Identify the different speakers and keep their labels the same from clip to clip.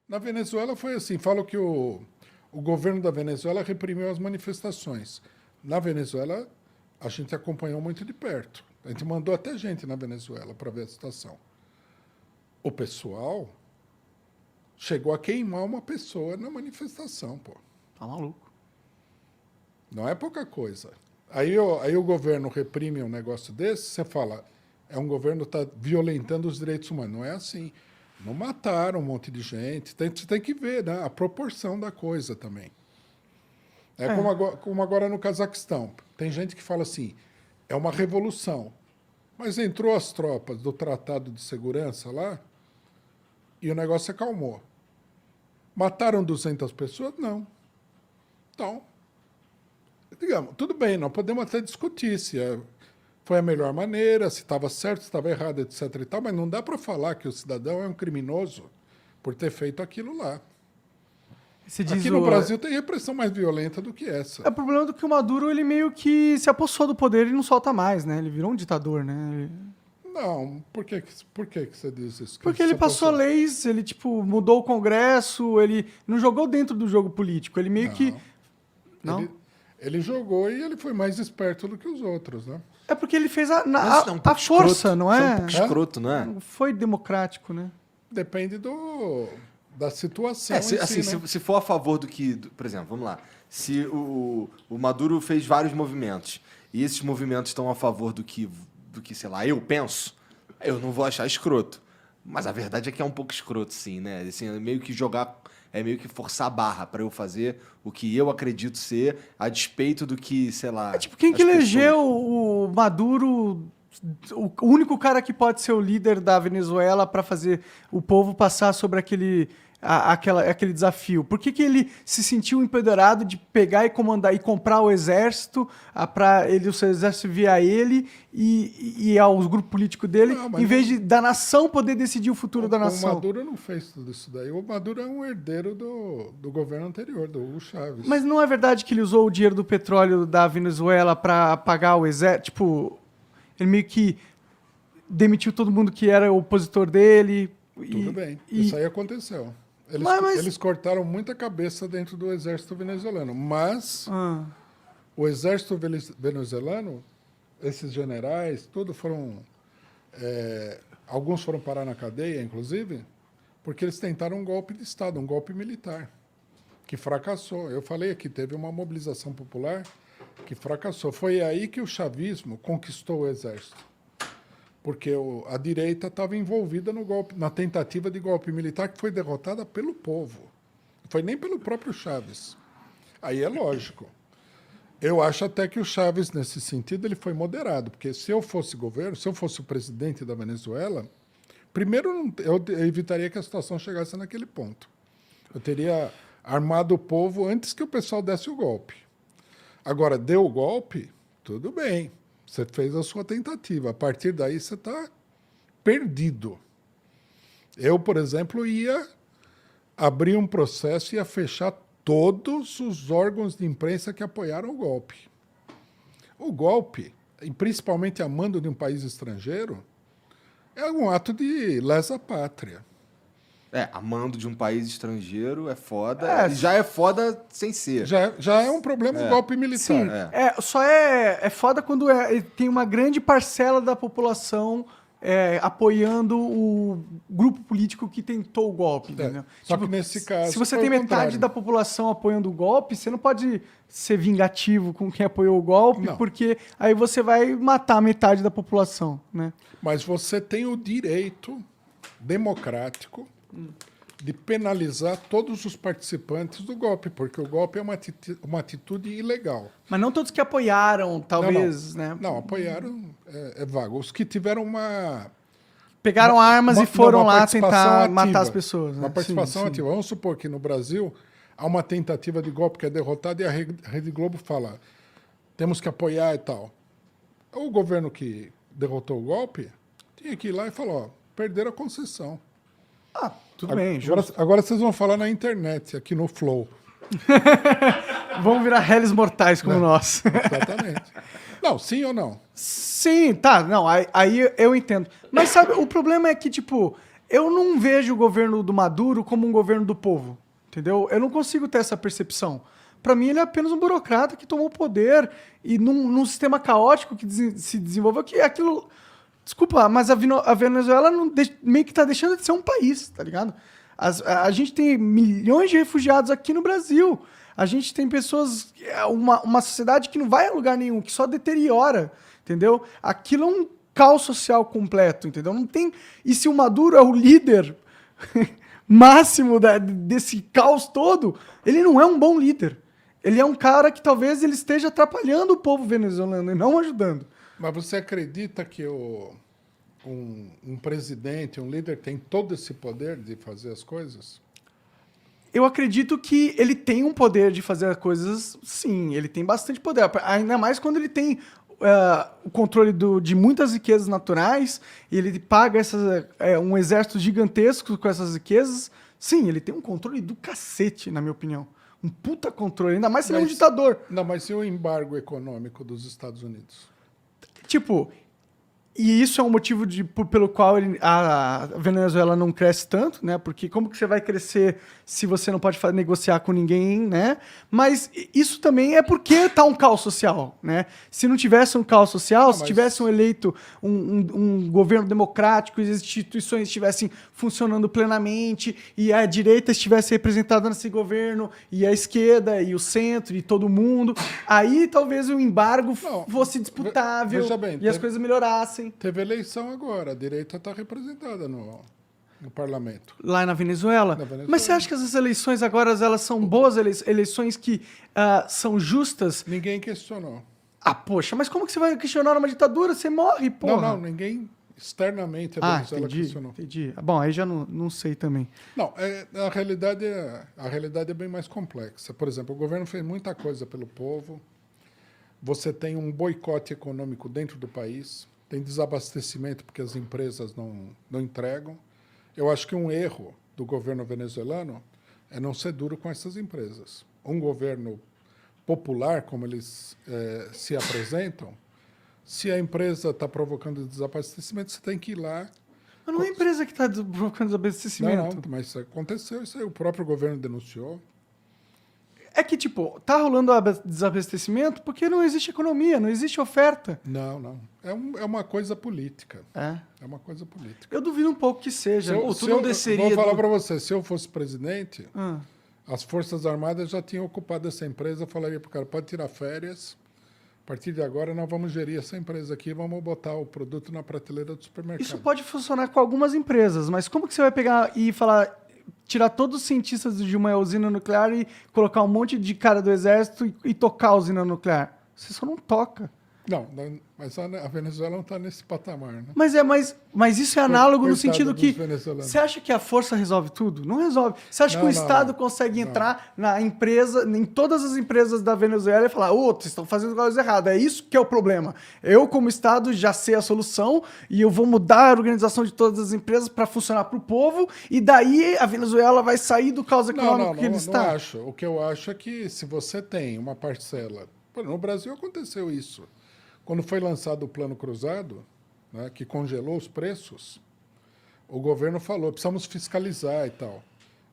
Speaker 1: Na Venezuela foi assim, falam que o governo da Venezuela reprimiu as manifestações. Na Venezuela, a gente acompanhou muito de perto. A gente mandou até gente na Venezuela para ver a situação. O pessoal chegou a queimar uma pessoa na manifestação, pô.
Speaker 2: Tá maluco.
Speaker 1: Não é pouca coisa. Aí o governo reprime um negócio desse, você fala, é um governo que está violentando os direitos humanos. Não é assim. Não mataram um monte de gente. Você tem que ver, né, a proporção da coisa também. Como agora no Cazaquistão. Tem gente que fala assim, é uma revolução. Mas entrou as tropas do Tratado de Segurança lá e o negócio se acalmou. Mataram 200 pessoas? Não. Então, digamos, tudo bem, nós podemos até discutir se foi a melhor maneira, se estava certo, se estava errado, etc. e tal, mas não dá para falar que o cidadão é um criminoso por ter feito aquilo lá. Aqui no Brasil tem repressão mais violenta do que essa.
Speaker 2: É o problema do que o Maduro, ele meio que se apossou do poder e não solta mais, né? Ele virou um ditador, né?
Speaker 1: Não, por que você diz isso?
Speaker 2: Porque ele passou leis, ele, tipo, mudou o Congresso, ele não jogou dentro do jogo político, ele meio que... Não?
Speaker 1: Ele jogou e ele foi mais esperto do que os outros, né?
Speaker 2: É porque ele fez a
Speaker 3: escroto,
Speaker 2: força, não é?
Speaker 3: Um pouco escroto, não é?
Speaker 2: Não foi democrático, né?
Speaker 1: Depende da situação
Speaker 3: se for a favor do que... Por exemplo, vamos lá. Se o Maduro fez vários movimentos e esses movimentos estão a favor do que, sei lá, eu penso, eu não vou achar escroto. Mas a verdade é que é um pouco escroto, sim, né? Assim, é meio que forçar a barra para eu fazer o que eu acredito ser, a despeito do que, sei lá...
Speaker 2: É tipo, quem que elegeu o Maduro, o único cara que pode ser o líder da Venezuela para fazer o povo passar sobre aquele desafio? Por que ele se sentiu empoderado de pegar e comandar e comprar o exército para o seu exército vir a ele e aos grupos políticos dele, em vez da nação poder decidir o futuro da nação?
Speaker 1: O Maduro não fez tudo isso daí. O Maduro é um herdeiro do governo anterior, do Hugo Chávez.
Speaker 2: Mas não é verdade que ele usou o dinheiro do petróleo da Venezuela para pagar o exército? Tipo, ele meio que demitiu todo mundo que era opositor dele.
Speaker 1: Tudo bem, isso aí aconteceu. Eles cortaram muita cabeça dentro do exército venezuelano, mas o exército venezuelano, esses generais, alguns foram parar na cadeia, inclusive, porque eles tentaram um golpe de Estado, um golpe militar, que fracassou. Eu falei aqui, teve uma mobilização popular que fracassou. Foi aí que o chavismo conquistou o exército. Porque a direita estava envolvida na tentativa de golpe militar que foi derrotada pelo povo. Não foi nem pelo próprio Chávez. Aí é lógico. Eu acho até que o Chávez, nesse sentido, ele foi moderado, porque se eu fosse governo, se eu fosse o presidente da Venezuela, primeiro eu evitaria que a situação chegasse naquele ponto. Eu teria armado o povo antes que o pessoal desse o golpe. Agora, deu o golpe, tudo bem. Você fez a sua tentativa. A partir daí, você está perdido. Eu, por exemplo, ia abrir um processo e ia fechar todos os órgãos de imprensa que apoiaram o golpe. O golpe, e principalmente a mando de um país estrangeiro, é um ato de lesa pátria.
Speaker 3: A mando de um país estrangeiro é foda. E já é foda sem ser.
Speaker 1: Já é um problema o golpe militar.
Speaker 2: Sim, só é foda quando tem uma grande parcela da população apoiando o grupo político que tentou o golpe. Entendeu?
Speaker 1: Só que nesse caso,
Speaker 2: se você tem metade da população apoiando o golpe, você não pode ser vingativo com quem apoiou o golpe, porque aí você vai matar metade da população. Né?
Speaker 1: Mas você tem o direito democrático de penalizar todos os participantes do golpe, porque o golpe é uma atitude ilegal.
Speaker 2: Mas não todos que apoiaram, talvez, né?
Speaker 1: Não, apoiaram é vago. Os que tiveram
Speaker 2: pegaram armas e foram lá tentar matar as pessoas. Né?
Speaker 1: Uma participação ativa. Vamos supor que no Brasil há uma tentativa de golpe que é derrotada e a Rede Globo fala temos que apoiar e tal. O governo que derrotou o golpe tinha que ir lá e falar, perderam a concessão.
Speaker 2: Tudo bem.
Speaker 1: Agora vocês vão falar na internet, aqui no Flow.
Speaker 2: Vamos virar réis mortais como nós.
Speaker 1: Exatamente. Não, sim ou não?
Speaker 2: Sim, tá. Não, aí eu entendo. Mas sabe, o problema é que, tipo, eu não vejo o governo do Maduro como um governo do povo, entendeu? Eu não consigo ter essa percepção. Para mim, ele é apenas um burocrata que tomou poder e num sistema caótico que se desenvolveu, que aquilo... Desculpa, mas a Venezuela meio que tá deixando de ser um país, tá ligado? A gente tem milhões de refugiados aqui no Brasil. A gente tem pessoas... Uma sociedade que não vai a lugar nenhum, que só deteriora, entendeu? Aquilo é um caos social completo, entendeu? Não tem... E se o Maduro é o líder máximo desse caos todo, ele não é um bom líder. Ele é um cara que talvez ele esteja atrapalhando o povo venezuelano e não ajudando.
Speaker 1: Mas você acredita que um presidente, um líder, tem todo esse poder de fazer as coisas?
Speaker 2: Eu acredito que ele tem um poder de fazer as coisas, sim, ele tem bastante poder. Ainda mais quando ele tem o controle de muitas riquezas naturais e ele paga um exército gigantesco com essas riquezas. Sim, ele tem um controle do cacete, na minha opinião. Um puta controle, ainda mais se ele é um ditador.
Speaker 1: Não, mas e o embargo econômico dos Estados Unidos?
Speaker 2: Tipo, e isso é um motivo pelo qual a Venezuela não cresce tanto, né? Porque como que você vai crescer se você não pode negociar com ninguém, né? Mas isso também é porque tá um caos social, né? Se não tivesse um caos social, se tivesse um governo democrático e as instituições estivessem funcionando plenamente e a direita estivesse representada nesse governo e a esquerda e o centro e todo mundo, aí talvez o embargo fosse disputável e as coisas melhorassem.
Speaker 1: Teve eleição agora, a direita está representada no parlamento.
Speaker 2: Lá na Venezuela? Mas você acha que essas eleições agora elas são boas eleições que são justas?
Speaker 1: Ninguém questionou.
Speaker 2: Ah, poxa, mas como que você vai questionar uma ditadura? Você morre, porra.
Speaker 1: Não, ninguém externamente a Venezuela questionou.
Speaker 2: Entendi. Bom, aí já não sei também.
Speaker 1: Não, a realidade é bem mais complexa. Por exemplo, o governo fez muita coisa pelo povo. Você tem um boicote econômico dentro do país. Tem desabastecimento porque as empresas não entregam. Eu acho que um erro do governo venezuelano é não ser duro com essas empresas. Um governo popular, como eles se apresentam, se a empresa está provocando desabastecimento, você tem que ir lá.
Speaker 2: Mas não é a empresa que está provocando desabastecimento.
Speaker 1: Não, mas aconteceu isso aí. O próprio governo denunciou.
Speaker 2: É que, tipo, tá rolando desabastecimento porque não existe economia, não existe oferta.
Speaker 1: Não. É uma coisa política.
Speaker 2: É
Speaker 1: uma coisa política.
Speaker 2: Eu duvido um pouco que seja.
Speaker 1: Vou falar para você, se eu fosse presidente, as Forças Armadas já tinham ocupado essa empresa, eu falaria para o cara, pode tirar férias, a partir de agora nós vamos gerir essa empresa aqui, vamos botar o produto na prateleira do supermercado.
Speaker 2: Isso pode funcionar com algumas empresas, mas como que você vai pegar e tirar todos os cientistas de uma usina nuclear e colocar um monte de cara do exército e tocar a usina nuclear? Você só não toca.
Speaker 1: Não, mas a Venezuela não está nesse patamar, né?
Speaker 2: Mas isso é análogo no sentido que
Speaker 1: venezuelanos.
Speaker 2: você acha que a força resolve tudo? Não resolve. Você acha que o Estado consegue entrar na empresa, em todas as empresas da Venezuela e falar, vocês estão fazendo coisa errada. É isso que é o problema. Eu, como Estado, já sei a solução e eu vou mudar a organização de todas as empresas para funcionar para o povo e daí a Venezuela vai sair do caos econômico que ele está.
Speaker 1: Não acho. O que eu acho é que se você tem uma parcela... No Brasil aconteceu isso. Quando foi lançado o Plano Cruzado, né, que congelou os preços, o governo falou, precisamos fiscalizar e tal.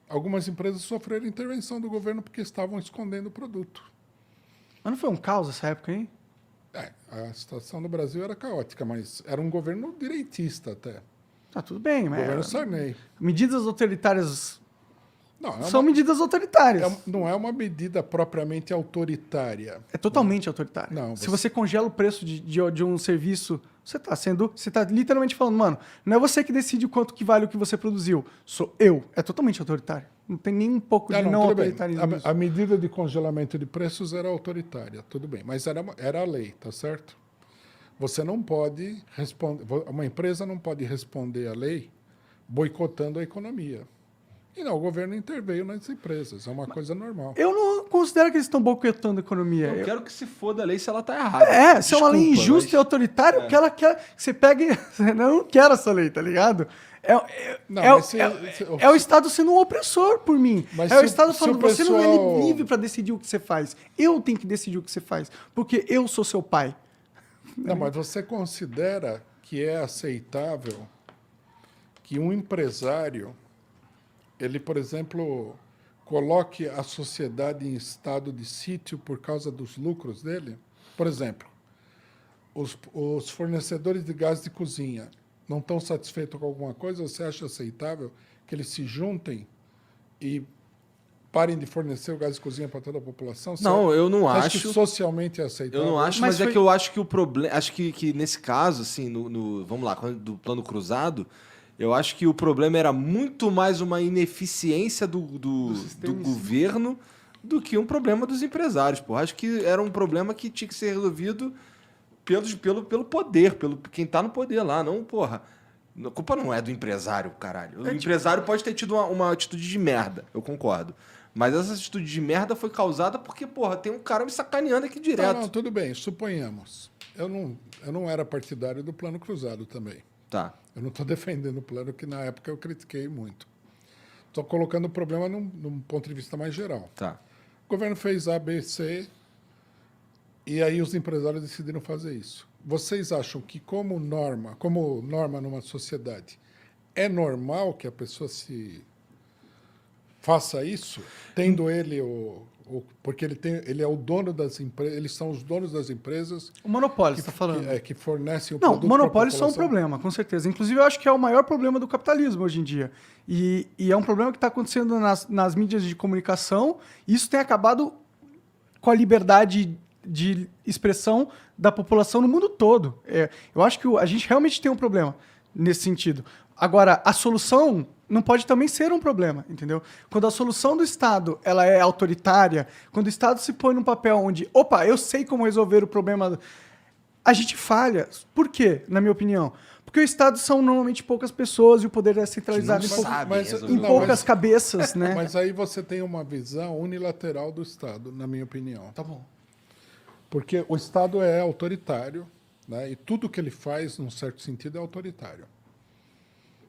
Speaker 1: Algumas empresas sofreram intervenção do governo porque estavam escondendo o produto.
Speaker 2: Mas não foi um caos essa época, hein?
Speaker 1: A situação no Brasil era caótica, mas era um governo direitista até.
Speaker 2: Tá tudo bem, mas...
Speaker 1: Governo Sarney.
Speaker 2: Medidas autoritárias...
Speaker 1: Não,
Speaker 2: são medidas autoritárias.
Speaker 1: Não é uma medida propriamente autoritária.
Speaker 2: É totalmente autoritária.
Speaker 1: Não,
Speaker 2: Se você congela o preço de um serviço, você tá literalmente falando, mano, não é você que decide o quanto que vale o que você produziu, sou eu. É totalmente autoritário. Não tem nem um pouco de não autoritarismo.
Speaker 1: A medida de congelamento de preços era autoritária, tudo bem, mas era a lei, tá certo? Você não pode responder, uma empresa não pode responder à lei boicotando a economia. E não, o governo interveio nas empresas, é uma coisa normal.
Speaker 2: Eu não considero que eles estão boicotando a economia.
Speaker 3: Eu quero que se foda a lei se ela tá errada.
Speaker 2: Se é uma lei injusta e autoritária, o que ela quer que você pegue... Eu não quero essa lei, tá ligado? É o Estado sendo um opressor por mim.
Speaker 1: Mas
Speaker 2: o Estado falando, você não é livre para decidir o que você faz. Eu tenho que decidir o que você faz, porque eu sou seu pai.
Speaker 1: Não, mas você considera que é aceitável que um empresário, ele, por exemplo, coloque a sociedade em estado de sítio por causa dos lucros dele? Por exemplo, os fornecedores de gás de cozinha não estão satisfeitos com alguma coisa? Você acha aceitável que eles se juntem e parem de fornecer o gás de cozinha para toda a população?
Speaker 3: Não, eu não
Speaker 1: Você acha
Speaker 3: acho.
Speaker 1: que socialmente é aceitável?
Speaker 3: Eu não acho,
Speaker 2: Mas
Speaker 3: mas é
Speaker 2: foi-
Speaker 3: que eu acho que o problema. Acho que nesse caso, assim, vamos lá, do plano cruzado, eu acho que o problema era muito mais uma ineficiência do
Speaker 2: sistema em si.
Speaker 3: governo do que um problema dos empresários. Pô. Acho que era um problema que tinha que ser resolvido pelo poder, pelo quem tá no poder lá, não, porra. A culpa não é do empresário, caralho. O empresário pode ter tido uma atitude de merda, eu concordo. Mas essa atitude de merda foi causada porque, porra, tem um cara me sacaneando aqui direto.
Speaker 1: Não, tudo bem, suponhamos. Eu não era partidário do plano cruzado também.
Speaker 3: Tá.
Speaker 1: Eu não estou defendendo o plano que na época eu critiquei muito. Estou colocando o problema num ponto de vista mais geral.
Speaker 3: Tá.
Speaker 1: O governo fez A, B, C, e aí os empresários decidiram fazer isso. Vocês acham que como norma numa sociedade, é normal que a pessoa se faça isso, tendo ele porque ele é o dono das empresas, eles são os donos das empresas
Speaker 2: O monopólio, você está falando.
Speaker 1: que fornecem o
Speaker 2: Não,
Speaker 1: produto
Speaker 2: monopólios
Speaker 1: pra
Speaker 2: são um
Speaker 1: população?
Speaker 2: problema, com certeza. Inclusive, eu acho que é o maior problema do capitalismo hoje em dia. E é um problema que está acontecendo nas mídias de comunicação. E isso tem acabado com a liberdade de expressão da população no mundo todo. Eu acho que a gente realmente tem um problema nesse sentido. Agora, a solução não pode também ser um problema, entendeu? Quando a solução do Estado ela é autoritária, quando o Estado se põe num papel onde, opa, eu sei como resolver o problema, a gente falha. Por quê, na minha opinião? Porque o Estado são normalmente poucas pessoas e o poder é centralizado
Speaker 3: Que não sabem resolver.
Speaker 2: em
Speaker 1: Não,
Speaker 2: poucas
Speaker 1: mas-
Speaker 2: cabeças, né?
Speaker 1: Mas aí você tem uma visão unilateral do Estado, na minha opinião.
Speaker 2: Tá bom.
Speaker 1: Porque o Estado é autoritário, né? E tudo que ele faz, num certo sentido, é autoritário.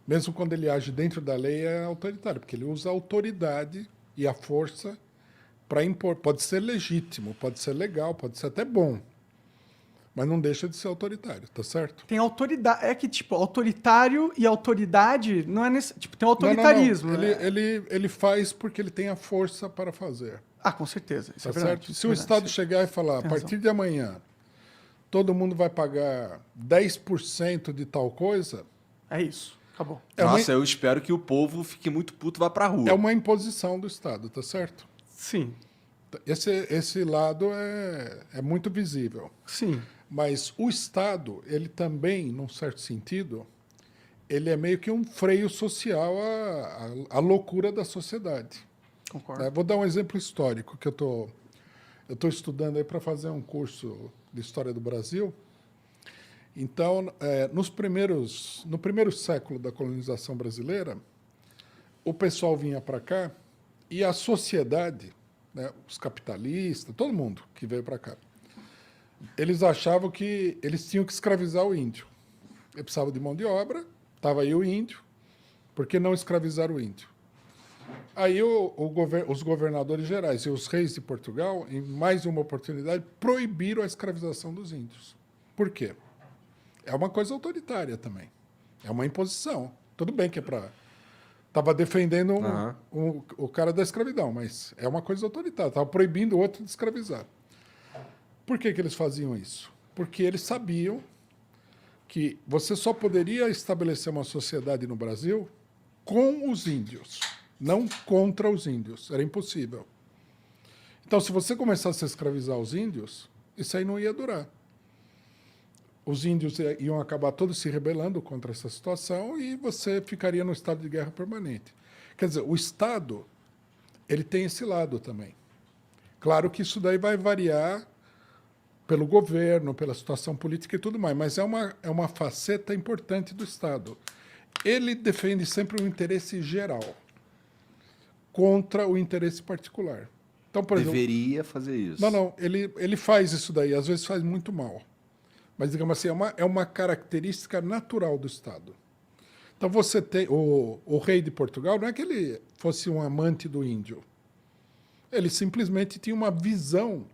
Speaker 1: Mesmo quando ele age dentro da lei, é autoritário, porque ele usa a autoridade e a força para impor. Pode ser legítimo, pode ser legal, pode ser até bom, mas não deixa de ser autoritário, tá certo?
Speaker 2: Tem autoridade. É que, tipo, autoritário e autoridade não é nesse. Tipo, tem
Speaker 1: Não,
Speaker 2: autoritarismo.
Speaker 1: não.
Speaker 2: Né?
Speaker 1: Ele faz porque ele tem a força para fazer.
Speaker 2: Ah, com certeza. Isso
Speaker 1: Tá
Speaker 2: é verdade.
Speaker 1: certo?
Speaker 2: Isso
Speaker 1: Se
Speaker 2: é
Speaker 1: o
Speaker 2: verdade.
Speaker 1: Estado chegar e falar, a
Speaker 2: tem
Speaker 1: partir de amanhã, todo mundo vai pagar 10% de tal coisa,
Speaker 2: É isso. Acabou.
Speaker 1: é uma,
Speaker 3: Nossa, eu espero que o povo fique muito puto e vá pra rua.
Speaker 1: é uma imposição do Estado, tá certo?
Speaker 2: Sim.
Speaker 1: Esse lado é muito visível.
Speaker 2: Sim.
Speaker 1: Mas o Estado, ele também, num certo sentido, ele é meio que um freio social à loucura da sociedade.
Speaker 2: Concordo.
Speaker 1: Né? Vou dar um exemplo histórico que eu tô estudando aí para fazer um curso de história do Brasil. Então, no primeiro século da colonização brasileira, o pessoal vinha para cá e a sociedade, né, os capitalistas, todo mundo que veio para cá, eles achavam que eles tinham que escravizar o índio. Eles precisavam de mão de obra, estava aí o índio, por que não escravizar o índio? Aí os governadores gerais e os reis de Portugal, em mais uma oportunidade, proibiram a escravização dos índios. Por quê? É uma coisa autoritária também. É uma imposição. Tudo bem que é para... Estava defendendo o cara da escravidão, mas é uma coisa autoritária. Estava proibindo o outro de escravizar. Por que eles faziam isso? Porque eles sabiam que você só poderia estabelecer uma sociedade no Brasil com os índios, não contra os índios. Era impossível. Então, se você começasse a escravizar os índios, isso aí não ia durar. Os índios iam acabar todos se rebelando contra essa situação e você ficaria no estado de guerra permanente. Quer dizer, o Estado, ele tem esse lado também. Claro que isso daí vai variar pelo governo, pela situação política e tudo mais, mas é uma faceta importante do Estado. Ele defende sempre o interesse geral contra o interesse particular. Então, por exemplo,
Speaker 3: Deveria fazer isso.
Speaker 1: não, ele faz isso daí, às vezes faz muito mal. Mas, digamos assim, é uma característica natural do Estado. Então, você tem... O rei de Portugal não é que ele fosse um amante do índio. Ele simplesmente tinha uma visão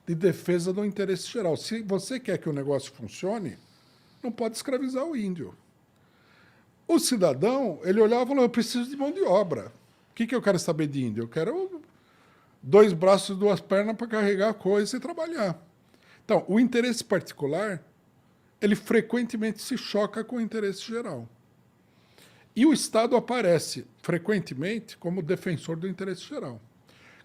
Speaker 1: de defesa do interesse geral. Se você quer que o negócio funcione, não pode escravizar o índio. O cidadão, ele olhava e falou, eu preciso de mão de obra. O que eu quero saber de índio? Eu quero 2 braços e 2 pernas para carregar a coisa e trabalhar. Então, o interesse particular, ele frequentemente se choca com o interesse geral. E o Estado aparece frequentemente como defensor do interesse geral.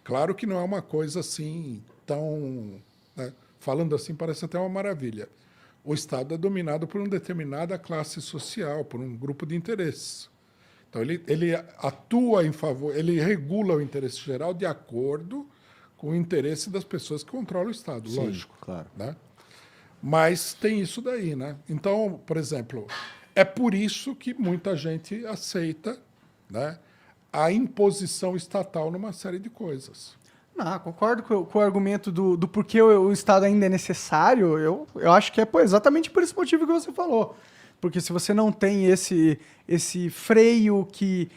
Speaker 1: Claro que não é uma coisa assim tão... né, falando assim parece até uma maravilha. O Estado é dominado por uma determinada classe social, por um grupo de interesses. Então, ele atua em favor, ele regula o interesse geral de acordo com o interesse das pessoas que controlam o Estado,
Speaker 3: Sim,
Speaker 1: lógico.
Speaker 3: claro.
Speaker 1: Né? Mas tem isso daí, né? Então, por exemplo, é por isso que muita gente aceita, né, a imposição estatal numa série de coisas.
Speaker 2: Não, concordo com o argumento do porquê o Estado ainda é necessário. Eu acho que é exatamente por esse motivo que você falou. Porque se você não tem esse freio que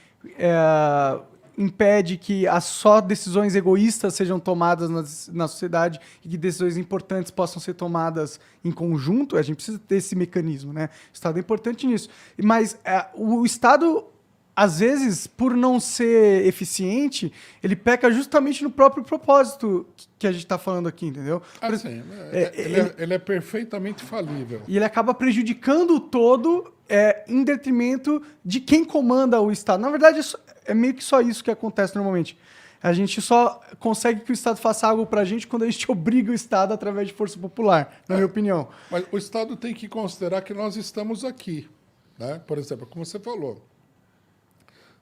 Speaker 2: impede que só decisões egoístas sejam tomadas na sociedade e que decisões importantes possam ser tomadas em conjunto, a gente precisa ter esse mecanismo, né? O Estado é importante nisso. Mas o Estado, às vezes, por não ser eficiente, ele peca justamente no próprio propósito que a gente está falando aqui, entendeu?
Speaker 1: Assim, ele é perfeitamente falível.
Speaker 2: E ele acaba prejudicando o todo em detrimento de quem comanda o Estado. Na verdade, é meio que só isso que acontece normalmente. A gente só consegue que o Estado faça algo para a gente quando a gente obriga o Estado através de força popular, na minha opinião.
Speaker 1: Mas o Estado tem que considerar que nós estamos aqui. Né? Por exemplo, como você falou,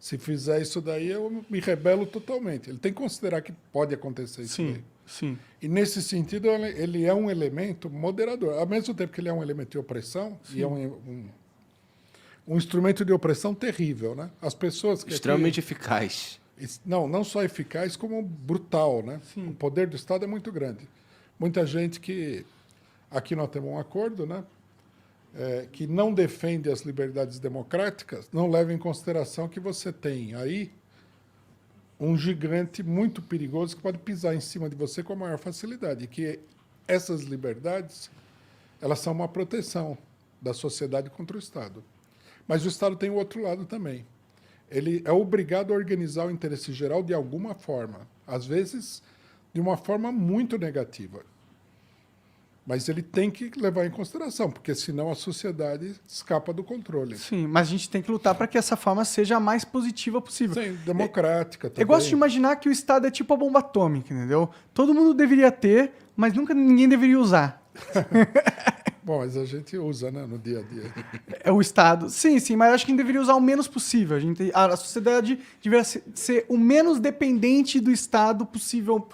Speaker 1: se fizer isso daí, eu me rebelo totalmente. Ele tem que considerar que pode acontecer isso daí.
Speaker 2: Sim.
Speaker 1: E, nesse sentido, ele é um elemento moderador. Ao mesmo tempo que ele é um elemento de opressão, e é um instrumento de opressão terrível. Né? As pessoas que
Speaker 3: Extremamente eficaz.
Speaker 1: Não só eficaz, como brutal. Né? O poder do Estado é muito grande. Muita gente que... Aqui nós temos um acordo, né? Que não defende as liberdades democráticas, não leva em consideração que você tem aí um gigante muito perigoso que pode pisar em cima de você com a maior facilidade, e que essas liberdades, elas são uma proteção da sociedade contra o Estado. Mas o Estado tem o outro lado também. Ele é obrigado a organizar o interesse geral de alguma forma, às vezes de uma forma muito negativa. Mas ele tem que levar em consideração, porque senão a sociedade escapa do controle.
Speaker 2: Sim, mas a gente tem que lutar para que essa forma seja a mais positiva possível.
Speaker 1: Sim, democrática também.
Speaker 2: Eu gosto de imaginar que o Estado é tipo a bomba atômica, entendeu? Todo mundo deveria ter, mas nunca ninguém deveria usar.
Speaker 1: Bom, mas a gente usa, né, no dia a dia.
Speaker 2: É o Estado. Sim, mas eu acho que a gente deveria usar o menos possível. A sociedade deveria ser o menos dependente do Estado possível,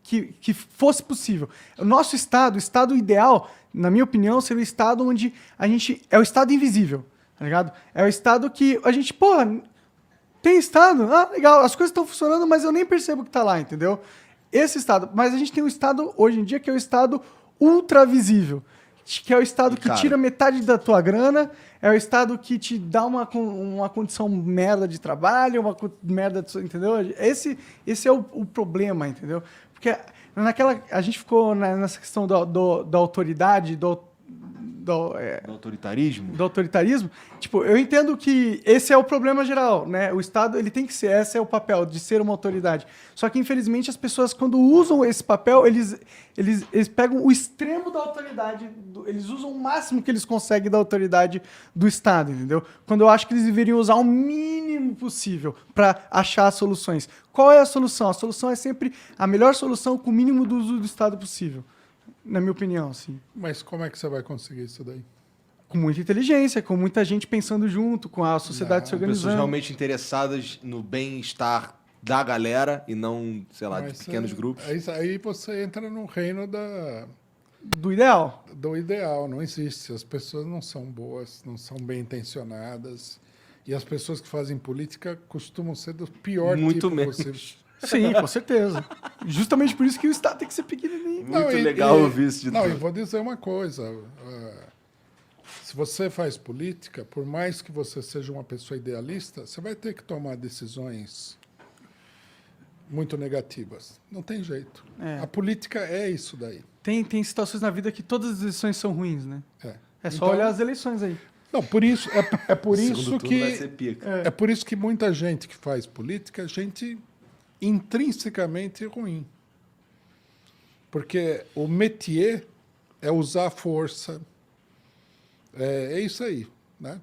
Speaker 2: que fosse possível. O nosso Estado, o Estado ideal, na minha opinião, seria o Estado onde a gente... É o Estado invisível, tá ligado? É o Estado que a gente, tem Estado? Ah, legal, as coisas estão funcionando, mas eu nem percebo que tá lá, entendeu? Esse Estado... Mas a gente tem um Estado, hoje em dia, que é o Estado ultravisível, que é o Estado que tira metade da tua grana, é o Estado que te dá uma condição merda de trabalho, uma merda de... Entendeu? Esse é o problema, entendeu? Porque a gente ficou nessa questão da autoridade, do
Speaker 3: autoritarismo?
Speaker 2: Do autoritarismo. Tipo, eu entendo que esse é o problema geral, né? O Estado, ele tem que ser, esse é o papel de ser uma autoridade. Só que, infelizmente, as pessoas, quando usam esse papel, eles pegam o extremo da autoridade, eles usam o máximo que eles conseguem da autoridade do Estado, entendeu? Quando eu acho que eles deveriam usar o mínimo possível para achar soluções. Qual é a solução? A solução é sempre a melhor solução com o mínimo do uso do Estado possível. Na minha opinião, sim.
Speaker 1: Mas como é que você vai conseguir isso daí?
Speaker 2: Com muita inteligência, com muita gente pensando junto, com a sociedade se organizando.
Speaker 3: Pessoas realmente interessadas no bem-estar da galera e não, sei lá, de pequenos grupos.
Speaker 1: Aí você entra no reino
Speaker 2: do ideal.
Speaker 1: Do ideal, não existe. As pessoas não são boas, não são bem intencionadas. E as pessoas que fazem política costumam ser do pior
Speaker 3: muito
Speaker 1: tipo
Speaker 3: possível.
Speaker 2: Sim, com certeza. Justamente por isso que o Estado tem que ser pequenininho.
Speaker 3: Muito legal ouvir isso de
Speaker 1: Não,
Speaker 3: tudo.
Speaker 1: e vou dizer uma coisa. Se você faz política, por mais que você seja uma pessoa idealista, você vai ter que tomar decisões muito negativas. Não tem jeito. A política é isso daí.
Speaker 2: Tem situações na vida que todas as decisões são ruins, né? É só
Speaker 1: Então,
Speaker 2: olhar as eleições aí.
Speaker 1: Não, por isso, é por
Speaker 3: O segundo
Speaker 1: isso
Speaker 3: turno vai
Speaker 1: que
Speaker 3: ser pica.
Speaker 1: é por isso que muita gente que faz política é gente intrinsecamente ruim. Porque o métier é usar a força. É isso aí, né?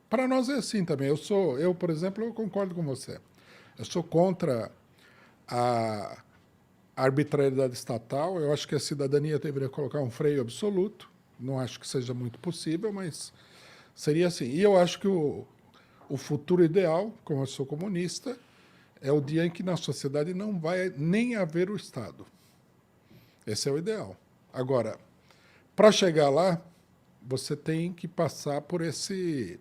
Speaker 1: Para nós é assim também. Eu, por exemplo, eu concordo com você. Eu sou contra a arbitrariedade estatal. Eu acho que a cidadania deveria colocar um freio absoluto. Não acho que seja muito possível, mas seria assim. E eu acho que o futuro ideal, como eu sou comunista, é o dia em que na sociedade não vai nem haver o Estado. Esse é o ideal. Agora, para chegar lá, você tem que passar por esse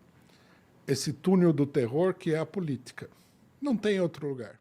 Speaker 1: túnel do terror que é a política. Não tem outro lugar.